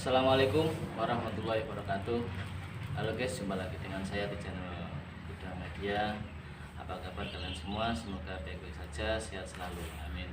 Assalamualaikum warahmatullahi wabarakatuh. Halo guys, jumpa lagi dengan saya di channel Buddha Media. Apa kabar kalian semua? Semoga baik-baik saja, sehat selalu. Amin.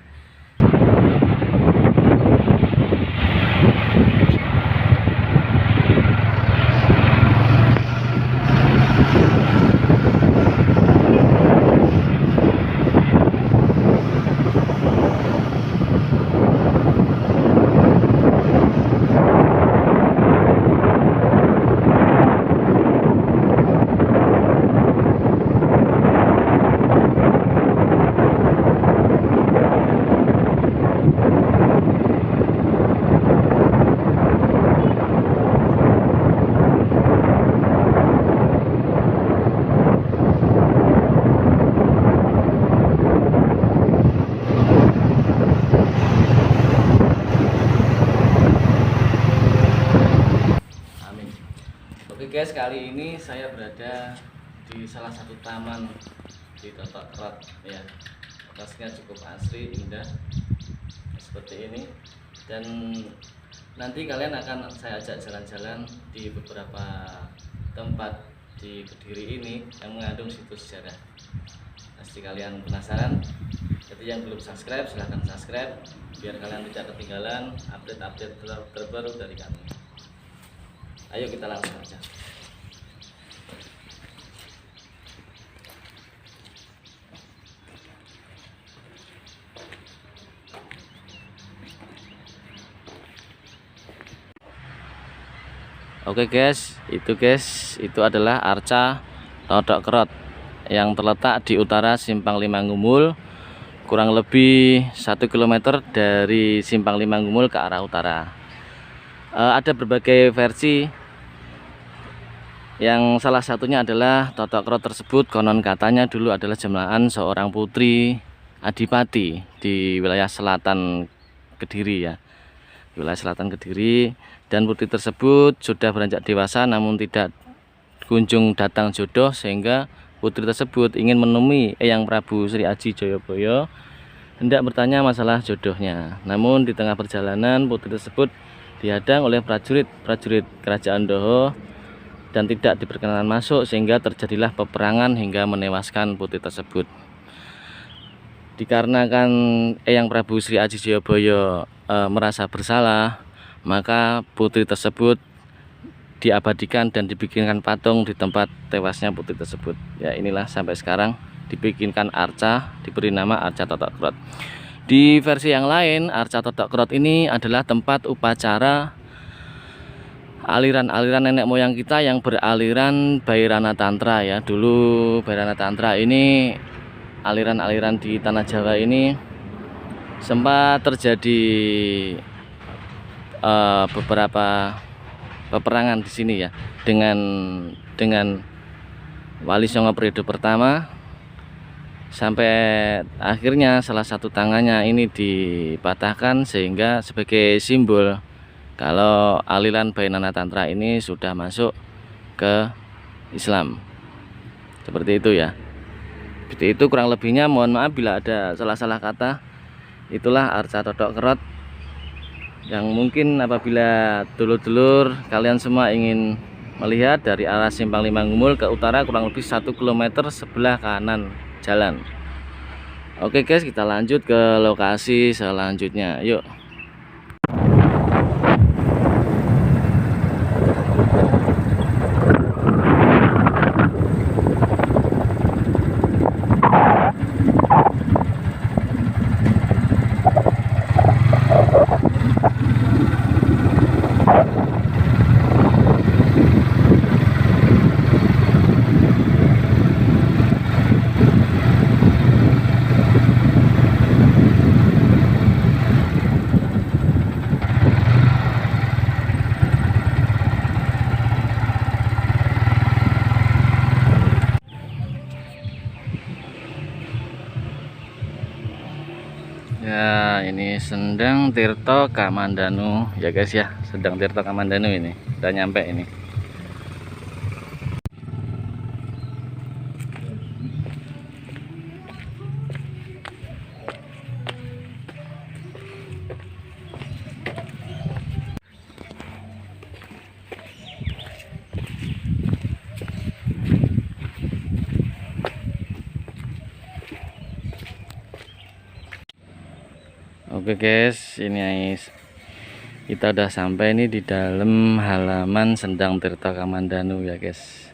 Oke guys, kali ini saya berada di salah satu taman di Totok Kerot ya. Lokasinya cukup asri, indah seperti ini. Dan nanti kalian akan saya ajak jalan-jalan di beberapa tempat di Kediri ini yang mengandung situs sejarah. Pasti kalian penasaran. Jadi yang belum subscribe silahkan subscribe biar kalian tidak ketinggalan update-update terbaru dari kami. Ayo kita langsung aja. Oke guys, itu adalah Arca Totok Kerot yang terletak di utara Simpang Lima Gumul, kurang lebih 1 km dari Simpang Lima Gumul ke arah utara. Ada berbagai versi. Yang salah satunya adalah Totok Kerot tersebut konon katanya dulu adalah jemblaan seorang putri adipati di wilayah selatan Kediri ya. Wilayah selatan Kediri, dan putri tersebut sudah beranjak dewasa namun tidak kunjung datang jodoh, sehingga putri tersebut ingin menemui Eyang Prabu Sri Aji Jayabaya hendak bertanya masalah jodohnya. Namun di tengah perjalanan putri tersebut dihadang oleh prajurit kerajaan Doho dan tidak diperkenankan masuk, sehingga terjadilah peperangan hingga menewaskan putri tersebut. Dikarenakan Eyang Prabu Sri Aji Jayabaya merasa bersalah, maka putri tersebut diabadikan dan dibikinkan patung di tempat tewasnya putri tersebut. Ya, inilah sampai sekarang dibikinkan arca, diberi nama Arca Totok Kerot. Di versi yang lain, Arca Totok Kerot ini adalah tempat upacara aliran-aliran nenek moyang kita yang beraliran Bhairana Tantra ya. Dulu Bhairana Tantra ini, aliran-aliran di tanah Jawa ini sempat terjadi beberapa peperangan di sini ya, dengan Wali Songo periode pertama, sampai akhirnya salah satu tangannya ini dipatahkan, sehingga sebagai simbol kalau aliran Bhairana Tantra ini sudah masuk ke Islam. Seperti itu ya. Seperti itu kurang lebihnya, mohon maaf bila ada salah-salah kata. Itulah Arca Totok Kerot yang mungkin apabila dulur-dulur kalian semua ingin melihat dari arah Simpang Lima Gumul ke utara, kurang lebih 1 km sebelah kanan jalan. Oke guys, kita lanjut ke lokasi selanjutnya. Yuk. Ya, ini Sendang Tirto Kamandanu ya guys ya. Sendang Tirto Kamandanu ini udah nyampe ini. Oke guys, ini kita udah sampai nih di dalam halaman Sendang Tirta Kamandanu ya guys.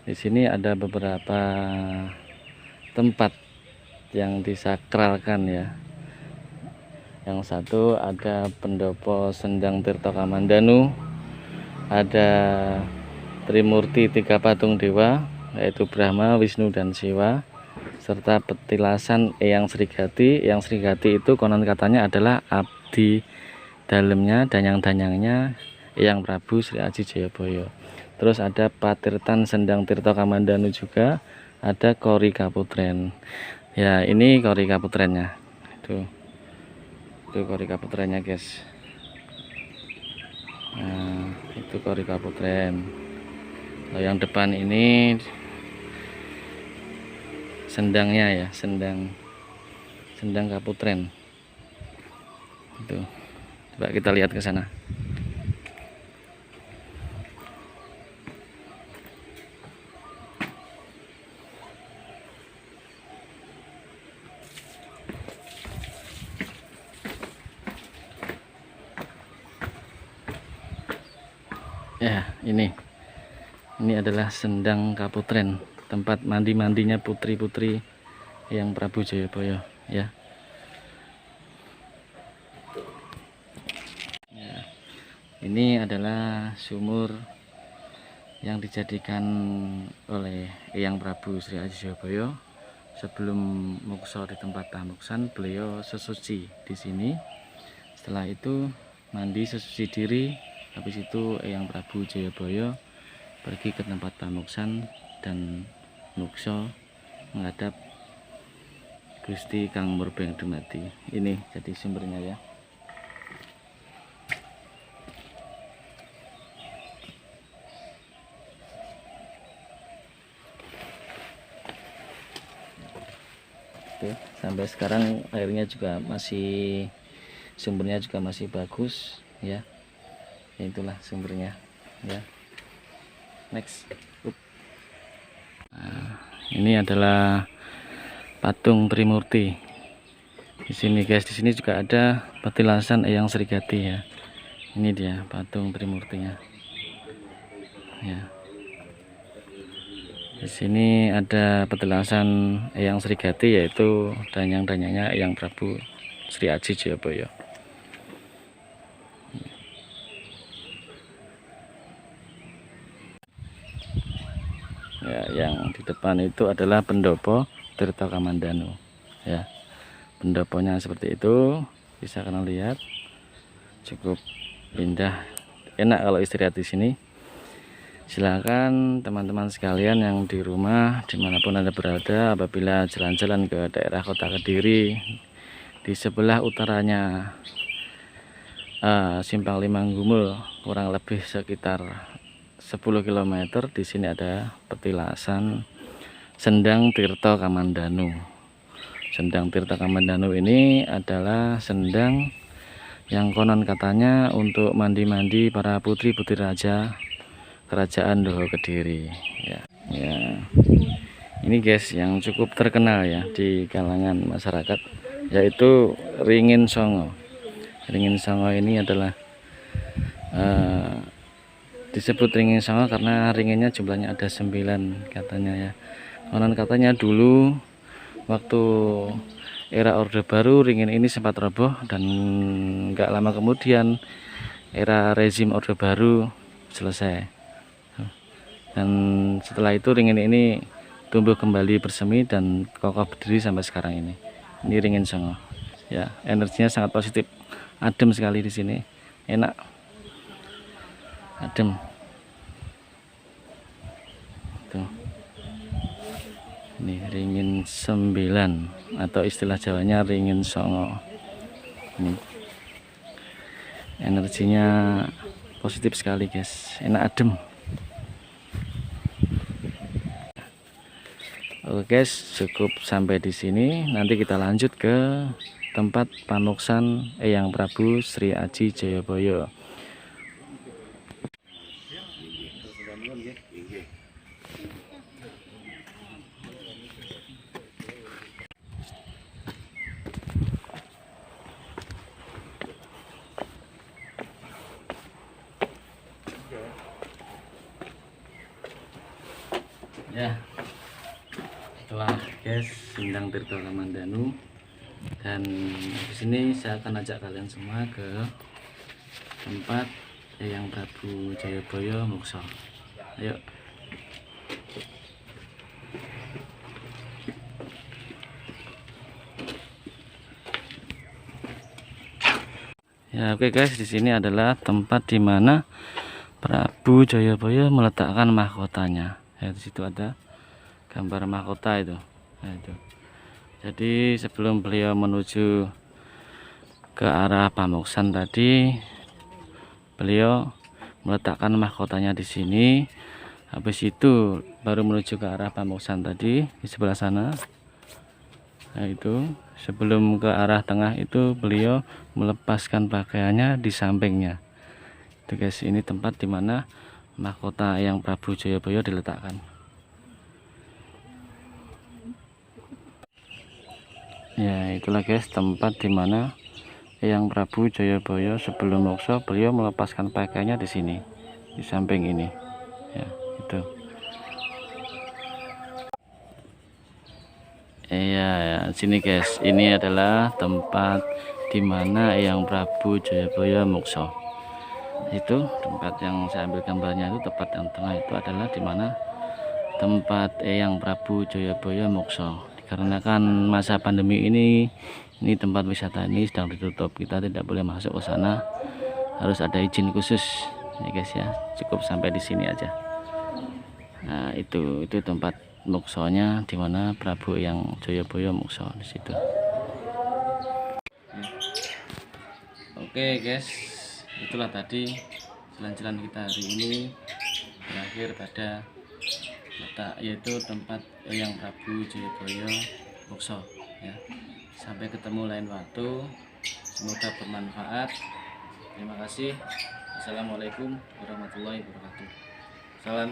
Di sini ada beberapa tempat yang disakralkan ya. Yang satu ada pendopo Sendang Tirta Kamandanu, ada Trimurti tiga patung dewa yaitu Brahma, Wisnu dan Siwa, serta petilasan Eyang Srigati. Eyang Srigati itu konon katanya adalah abdi dalamnya, danyang-danyangnya Eyang Prabu Sri Aji Jayabaya. Terus ada Patirtan Sendang Tirta Kamandanu juga, ada Kori Kaputren. Ya, ini Kori Kaputrennya. Itu Kori Kaputrennya, guys. Nah, itu Kori Kaputren. Kalau yang depan ini sendangnya ya, sendang Kaputren. Itu. Coba kita lihat ke sana. Ya, ini adalah Sendang Kaputren, tempat mandi-mandinya putri-putri Eyang Prabu Jayabaya ya. Ini adalah sumur yang dijadikan oleh Eyang Prabu Sri Aji Jayabaya sebelum muksa di tempat pamuksan. Beliau sesuci di sini. Setelah itu mandi sesuci diri. Habis itu Eyang Prabu Jayabaya pergi ke tempat pamuksan dan muksa menghadap Gusti Kang Murbeng Dumadi. Ini jadi sumbernya ya. Tuh, sampai sekarang airnya juga masih, sumbernya juga masih bagus ya. Itulah sumbernya ya. Next. Nah, ini adalah patung Trimurti. Di sini guys, di sini juga ada petilasan Eyang Srigati ya. Ini dia patung Trimurtinya. Ya. Di sini ada petilasan Eyang Srigati yaitu danyang-danyangnya Eyang Prabu Sri Aji Jayabaya. Ya, yang di depan itu adalah pendopo Tirta Kamandanu ya. Pendoponya seperti itu, bisa kalian lihat, cukup indah, enak kalau istirahat di sini. Silakan teman-teman sekalian yang di rumah dimanapun Anda berada, apabila jalan-jalan ke daerah kota Kediri, di sebelah utaranya Simpang Limang Gumul, kurang lebih sekitar 10 km, di sini ada petilasan Sendang Tirta Kamandanu. Sendang Tirta Kamandanu ini adalah sendang yang konon katanya untuk mandi-mandi para putri-putri raja Kerajaan Doho Kediri ya. Ini guys yang cukup terkenal ya di kalangan masyarakat, yaitu Ringin Songo. Ringin Songo ini adalah disebut Ringin Songo karena ringinnya jumlahnya ada 9 katanya ya. Konon katanya dulu waktu era Orde Baru ringin ini sempat roboh, dan nggak lama kemudian era rezim Orde Baru selesai, dan setelah itu ringin ini tumbuh kembali bersemi dan kokoh berdiri sampai sekarang ini. Ini Ringin Songo ya, energinya sangat positif, adem sekali di sini, enak, adem tuh. Ini Ringin 9 atau istilah Jawanya Ringin Songo. Ini energinya positif sekali guys, enak, adem. Oke guys, cukup sampai di sini. Nanti kita lanjut ke tempat pamuksan Eyang Prabu Sri Aji Jayabaya. Ya, itulah guys Sindang Tirto Kamandanu, dan di sini saya akan ajak kalian semua ke tempat Eyang Prabu Jayabaya Muksa. Ayo. Ya, oke guys, di sini adalah tempat di mana Prabu Jayabaya meletakkan mahkotanya. Ya, di situ ada gambar mahkota itu. Nah, itu. Jadi sebelum beliau menuju ke arah Pamuksan tadi, beliau meletakkan mahkotanya di sini. Habis itu baru menuju ke arah Pamuksan tadi di sebelah sana. Nah, itu sebelum ke arah tengah itu beliau melepaskan pakaiannya di sampingnya. Itu guys, ini tempat dimana mahkota Eyang Prabu Jayabaya diletakkan. Ya, itulah guys tempat dimana Eyang Prabu Jayabaya sebelum moksa beliau melepaskan pakaiannya di sini, di samping ini. Ya, itu. Iya, sini guys, ini adalah tempat dimana Eyang Prabu Jayabaya moksa. Itu tempat yang saya ambil gambarnya, itu tepat yang tengah itu adalah dimana tempat Eyang Prabu Jayabaya moksa. Dikarenakan masa pandemi ini tempat wisata ini sedang ditutup, kita tidak boleh masuk ke sana, harus ada izin khusus ya guys ya. Cukup sampai di sini aja. Nah, itu tempat moksonya dimana Prabu Eyang Jayabaya mokso di situ. Oke guys, itulah tadi jalan-jalan kita hari ini, berakhir pada letak yaitu tempat Eyang Prabu Jayabaya mokso ya. Sampai ketemu lain waktu, semoga bermanfaat. Terima kasih. Assalamualaikum warahmatullahi wabarakatuh. Salam.